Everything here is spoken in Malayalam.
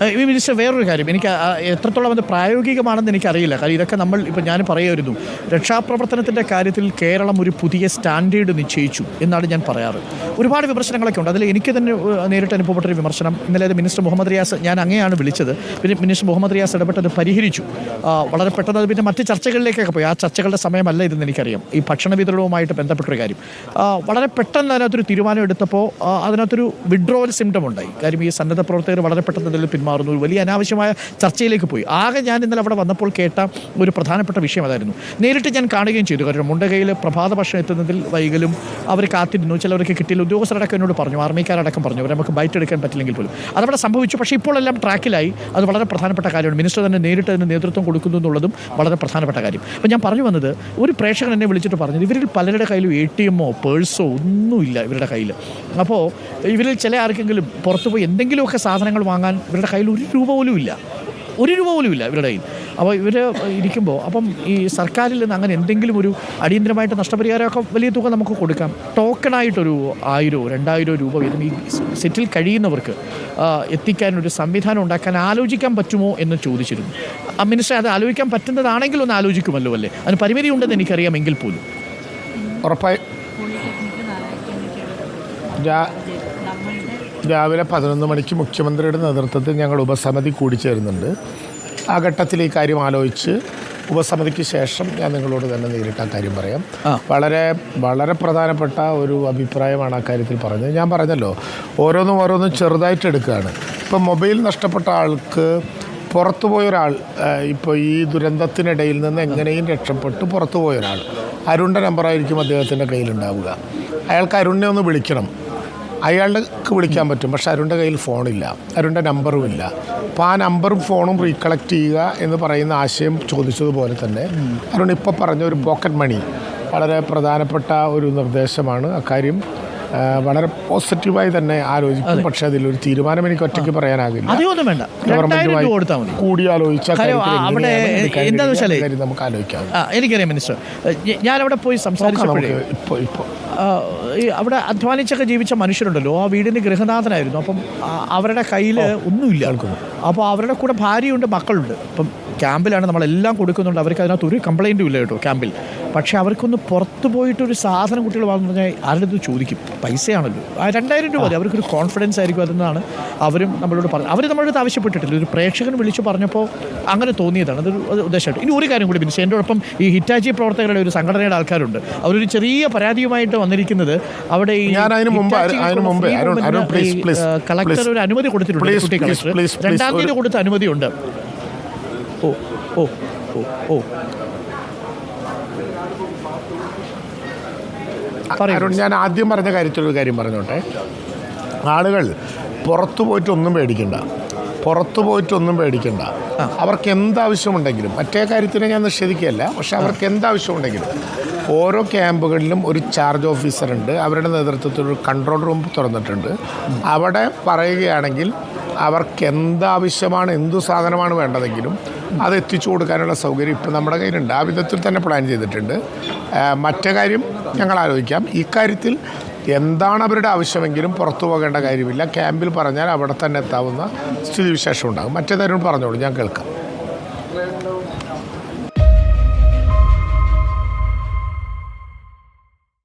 ഈ മിനിസ്റ്റർ വേറൊരു കാര്യം, എനിക്ക് എത്രത്തോളം അത് പ്രായോഗികമാണെന്ന് എനിക്കറിയില്ല. കാരണം ഇതൊക്കെ ഇപ്പോൾ ഞാൻ പറയുമായിരുന്നു, രക്ഷാപ്രവർത്തനത്തിൻ്റെ കാര്യത്തിൽ കേരളം ഒരു പുതിയ സ്റ്റാൻഡേർഡ് നിശ്ചയിച്ചു എന്നാണ് ഞാൻ പറയാറ്. ഒരുപാട് വിമർശനങ്ങളൊക്കെ ഉണ്ട്. അതിൽ എനിക്ക് തന്നെ നേരിട്ട് അനുഭവപ്പെട്ടൊരു വിമർശനം, ഇന്നലെ മിനിസ്റ്റർ മുഹമ്മദ് റിയാസ്, ഞാൻ അങ്ങനെയാണ് വിളിച്ചത്, പിന്നെ മിനിസ്റ്റർ മുഹമ്മദ് റിയാസ് ഇടപെട്ടത് പരിഹരിച്ചു വളരെ പെട്ടെന്ന്. അത് പിന്നെ മറ്റ് ചർച്ചകളിലേക്കൊക്കെ പോയി. ആ ചർച്ചകളുടെ സമയമല്ല ഇതെന്ന് എനിക്കറിയാം. ഈ ഭക്ഷണ വിതരണവുമായിട്ട് ബന്ധപ്പെട്ടൊരു കാര്യം വളരെ പെട്ടെന്ന് അതിനകത്തൊരു തീരുമാനം എടുത്തപ്പോൾ അതിനകത്തൊരു വിഡ്രോവൽ സിംറ്റം ഉണ്ടായി. കാര്യം ഈ സന്നദ്ധ പ്രവർത്തകർ വളരെ പെട്ടെന്ന് ഇതിൽ പിന്മാറുന്നു, ഒരു വലിയ അനാവശ്യമായ ചർച്ചയിലേക്ക് പോയി. ആകെ ഞാൻ ഇന്നലെ അവിടെ വന്നപ്പോൾ കേട്ട ഒരു പ്രധാനപ്പെട്ട വിഷയം അതായിരുന്നു. നേരിട്ട് ഞാൻ കാണുകയും ചെയ്തു. കാരണം മുണ്ടകയിൽ പ്രഭാത ഭക്ഷണം എത്തുന്നതിൽ വൈകലും അവർ കാത്തിരുന്നു. ചിലവർക്ക് കിട്ടിയില്ല. ഉദ്യോഗസ്ഥരടക്കം എന്നോട് പറഞ്ഞു, ആർമിക്കാരടക്കം പറഞ്ഞു, അവർ നമുക്ക് ബൈറ്റ് എടുക്കാൻ പറ്റില്ലെങ്കിൽ പോലും അതവിടെ സംഭവിച്ചു. പക്ഷേ ഇപ്പോൾ എല്ലാം ട്രാക്കിലായി. അത് വളരെ പ്രധാനപ്പെട്ട കാര്യമാണ്. മിനിസ്റ്റർ തന്നെ നേരിട്ട് അതിന് നേതൃത്വം കൊടുക്കുന്നു എന്നുള്ളതും വളരെ പ്രധാനപ്പെട്ട കാര്യം. അപ്പോൾ ഞാൻ പറഞ്ഞു വന്നത്, ഒരു പ്രേക്ഷകൻ എന്നെ വിളിച്ചിട്ട് പറഞ്ഞത്, ഇവരിൽ പലരുടെ കയ്യിലും ATM-ഓ പേഴ്സോ ഒന്നുമില്ല ഇവരുടെ കയ്യിൽ. അപ്പോൾ ഇവരിൽ ചില ആർക്കെങ്കിലും പുറത്തുപോയി എന്തെങ്കിലുമൊക്കെ സാധനങ്ങൾ വാങ്ങാൻ ഇവരുടെ കയ്യിൽ ഒരു രൂപ പോലും ഇല്ല ഇവരുടെ കയ്യിൽ. അപ്പോൾ ഇവർ ഇരിക്കുമ്പോൾ അപ്പം ഈ സർക്കാരിൽ നിന്ന് അങ്ങനെ എന്തെങ്കിലും ഒരു അടിയന്തരമായിട്ട് നഷ്ടപരിഹാരമൊക്കെ വലിയ തുക നമുക്ക് കൊടുക്കാം. ടോക്കണായിട്ടൊരു 1000-2000 രൂപ വീതം ഈ സെറ്റിൽ കഴിയുന്നവർക്ക് എത്തിക്കാനൊരു സംവിധാനം ഉണ്ടാക്കാൻ ആലോചിക്കാൻ പറ്റുമോ എന്ന് ചോദിച്ചിരുന്നു. മിനിസ്റ്റർ, അത് ആലോചിക്കാൻ പറ്റുന്നതാണെങ്കിൽ ഒന്ന് ആലോചിക്കുമല്ലോ അല്ലേ? അതിന് പരിമിതി ഉണ്ടെന്ന് എനിക്കറിയാമെങ്കിൽ പോലും. ഉറപ്പായി രാവിലെ 11 മണിക്ക് മുഖ്യമന്ത്രിയുടെ നേതൃത്വത്തിൽ ഞങ്ങൾ ഉപസമിതി കൂടിച്ചേരുന്നുണ്ട്. ആ ഘട്ടത്തിൽ ഈ കാര്യം ആലോചിച്ച് ഉപസമിതിക്ക് ശേഷം ഞാൻ നിങ്ങളോട് തന്നെ നേരിട്ട് ആ കാര്യം പറയാം. വളരെ വളരെ പ്രധാനപ്പെട്ട ഒരു അഭിപ്രായമാണ് ആ കാര്യത്തിൽ പറഞ്ഞത്. ഞാൻ പറഞ്ഞല്ലോ, ഓരോന്നും ചെറുതായിട്ട് എടുക്കുകയാണ്. ഇപ്പം മൊബൈൽ നഷ്ടപ്പെട്ട ആൾക്ക് പുറത്തു പോയൊരാൾ, ഇപ്പോൾ ഈ ദുരന്തത്തിനിടയിൽ നിന്ന് എങ്ങനെയും രക്ഷപ്പെട്ട് പുറത്തു പോയൊരാൾ, അരുണിൻ്റെ നമ്പറായിരിക്കും അദ്ദേഹത്തിൻ്റെ കയ്യിലുണ്ടാവുക. അയാൾക്ക് അരുണിനെ ഒന്ന് വിളിക്കണം. അയാൾക്ക് വിളിക്കാൻ പറ്റും, പക്ഷേ അരുണിൻ്റെ കയ്യിൽ ഫോണില്ല, അരുണിൻ്റെ നമ്പറും ഇല്ല. അപ്പോൾ ആ നമ്പറും ഫോണും റീകളക്ട് ചെയ്യുക എന്ന് പറയുന്ന ആശയം ചോദിച്ചതുപോലെ തന്നെ അരുൺ ഇപ്പോൾ പറഞ്ഞ ഒരു പോക്കറ്റ് മണി വളരെ പ്രധാനപ്പെട്ട ഒരു നിർദ്ദേശമാണ്. അക്കാര്യം വളരെ പോസിറ്റീവായി തന്നെ ആലോചിക്കും. പക്ഷെ അതിലൊരു തീരുമാനം എനിക്ക് ഒറ്റയ്ക്ക് പറയാനാകില്ല. ഗവൺമെന്റുമായി കൂടിയാലോചിച്ച നമുക്ക് ആലോചിക്കാം. എനിക്കറിയാം മിനിസ്റ്റർ, ഞാനവിടെ പോയി സംസാരിച്ചപ്പോഴേ അവിടെ അധ്വാനിച്ചൊക്കെ ജീവിച്ച മനുഷ്യരുണ്ടല്ലോ, ആ വീടിന് ഗൃഹനാഥനായിരുന്നു. അപ്പം അവരുടെ കയ്യിൽ ഒന്നുമില്ല. അപ്പോൾ അവരുടെ കൂടെ ഭാര്യയുണ്ട്, മക്കളുണ്ട്. അപ്പം ക്യാമ്പിലാണ്, നമ്മളെല്ലാം കൊടുക്കുന്നുണ്ട്. അവർക്ക് അതിനകത്ത് ഒരു കംപ്ലയിൻറ്റും ഇല്ല കേട്ടോ ക്യാമ്പിൽ. പക്ഷേ അവർക്കൊന്ന് പുറത്ത് പോയിട്ടൊരു സാധനം കുട്ടികൾ വാങ്ങുന്നു പറഞ്ഞാൽ ആരുടെ അടുത്ത് ചോദിക്കും? പൈസയാണല്ലോ. 2000 രൂപ മതി. അവർക്കൊരു കോൺഫിഡൻസ് ആയിരിക്കും. അതെന്നാണ് അവരും നമ്മളോട് പറഞ്ഞത്. അവർ നമ്മളോട് ആവശ്യപ്പെട്ടിട്ടില്ല. ഒരു പ്രേക്ഷകൻ വിളിച്ചു പറഞ്ഞപ്പോൾ അങ്ങനെ തോന്നിയതാണ്. അതൊരു ഉദ്ദേശമായിട്ട്. ഇനി ഒരു കാര്യം കൂടി, പിന്നെ എൻ്റെ ഒപ്പം ഈ ഹിറ്റാച്ചി പ്രവർത്തകരുടെ ഒരു സംഘടനയുടെ ആൾക്കാരുണ്ട്. അവരൊരു ചെറിയ പരാതിയുമായിട്ട് വന്നിരിക്കുന്നത്, അവിടെ ഈ കളക്ടർ ഒരു അനുമതി കൊടുത്തിട്ടുണ്ട്. കുട്ടി കളക്ടർ 2-ാം തീയതി കൊടുത്ത അനുമതിയുണ്ട്. ഞാൻ ആദ്യം പറഞ്ഞ കാര്യത്തിലൊരു കാര്യം പറഞ്ഞോട്ടെ. ആളുകൾ പുറത്തു പോയിട്ടൊന്നും പേടിക്കണ്ട. അവർക്ക് എന്താവശ്യമുണ്ടെങ്കിലും, മറ്റേ കാര്യത്തിനെ ഞാൻ നിഷേധിക്കുകയല്ല, പക്ഷെ അവർക്ക് എന്താവശ്യമുണ്ടെങ്കിലും ഓരോ ക്യാമ്പുകളിലും ഒരു ചാർജ് ഓഫീസറുണ്ട്. അവരുടെ നേതൃത്വത്തിൽ ഒരു കൺട്രോൾ റൂം തുറന്നിട്ടുണ്ട്. അവിടെ പറയുകയാണെങ്കിൽ അവർക്ക് എന്താവശ്യമാണ്, എന്തു സാധനമാണ് വേണ്ടതെങ്കിലും അത് എത്തിച്ചു കൊടുക്കാനുള്ള സൗകര്യം ഇപ്പം നമ്മുടെ കയ്യിലുണ്ട്. ആ വിധത്തിൽ തന്നെ പ്ലാൻ ചെയ്തിട്ടുണ്ട്. മറ്റേ കാര്യം ഞങ്ങൾ ആലോചിക്കാം. ഇക്കാര്യത്തിൽ എന്താണ് അവരുടെ ആവശ്യമെങ്കിലും പുറത്തു പോകേണ്ട കാര്യമില്ല. ക്യാമ്പിൽ പറഞ്ഞാൽ അവിടെ തന്നെ എത്താവുന്ന സ്ഥിതിവിശേഷം ഉണ്ടാകും. മറ്റേതാരും പറഞ്ഞോളൂ, ഞാൻ കേൾക്കാം.